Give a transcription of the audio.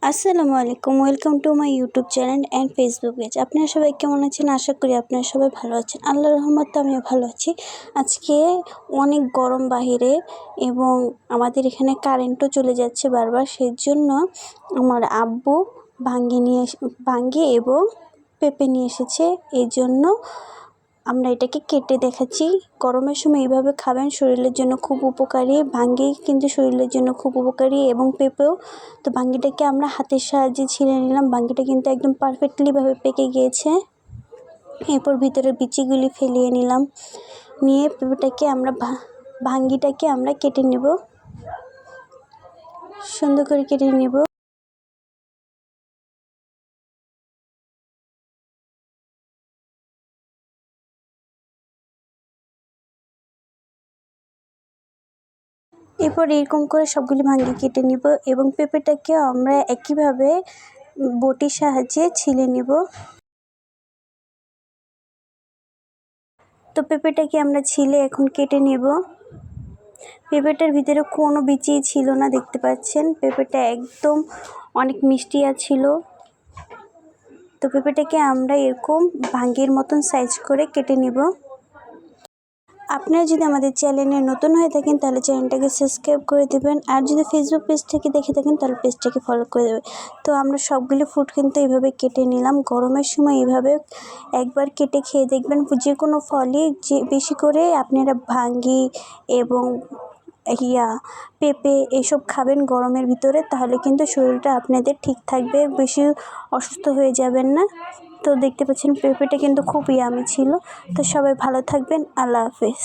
আসসালামু আলাইকুম, welcome to my YouTube channel and Facebook page. আপনারা সবাই কেমন আছেন? আশা করি আপনারা সবাই ভালো আছেন। আল্লাহর রহমতে আমিও ভালো আছি। আজকে অনেক গরম বাহিরে এবং আমাদের এখানে কারেন্টও চলে যাচ্ছে বারবার। সেই জন্য আমার আব্বু ভাঙ্গি এবং পেঁপে নিয়ে এসেছে। এই জন্য আমরা এটাকে কেটে দেখাচ্ছি। গরমের সময় এইভাবে খাবেন, শরীরের জন্য খুব উপকারী। ভাঙ্গি কিন্তু শরীরের জন্য খুব উপকারী এবং পেঁপেও। তো ভাঙ্গিটাকে আমরা হাতের সাহায্যে ছিলে নিলাম। ভাঙ্গিটা কিন্তু একদম পারফেক্টলিভাবে পেকে গিয়েছে। এরপর ভিতরের বিচিগুলি ফেলিয়ে নিলাম। নিয়ে পেঁপেটাকে আমরা ভাঙ্গিটাকে আমরা কেটে নেব, সুন্দর করে কেটে নেব। এরপর এরকম করে সবগুলি ভাঙ্গি কেটে নিব এবং পেঁপেটাকেও আমরা একইভাবে বটির সাহায্যে ছিলে নেব। তো পেঁপেটাকে আমরা ছিলে এখন কেটে নেব। পেঁপেটার ভিতরে কোনো বিচি ছিল না, দেখতে পাচ্ছেন। পেঁপেটা একদম অনেক মিষ্টি ছিল। তো পেঁপেটাকে আমরা এরকম ভাঙ্গির মতন সাইজ করে কেটে নেব। আপনারা যদি আমাদের চ্যানেলে নতুন হয়ে থাকেন তাহলে চ্যানেলটাকে সাবস্ক্রাইব করে দেবেন, আর যদি ফেসবুক পেজ থেকে দেখে থাকেন তাহলে পেজটাকে ফলো করে দেবেন। তো আমরা সবগুলি ফ্রুট কিন্তু এইভাবে কেটে নিলাম। গরমের সময় এইভাবে একবার কেটে খেয়ে দেখবেন। যে কোনো ফলই বেশি করে আপনারা ভাঙ্গি এবং পেঁপে এসব খাবেন গরমের ভিতরে, তাহলে কিন্তু শরীরটা আপনাদের ঠিক থাকবে, বেশি অসুস্থ হয়ে যাবেন না। তো দেখতে পাচ্ছেন পেঁপেটা কিন্তু খুব ইয়ামি ছিল। তো সবাই ভালো থাকবেন। আল্লাহ হাফেজ।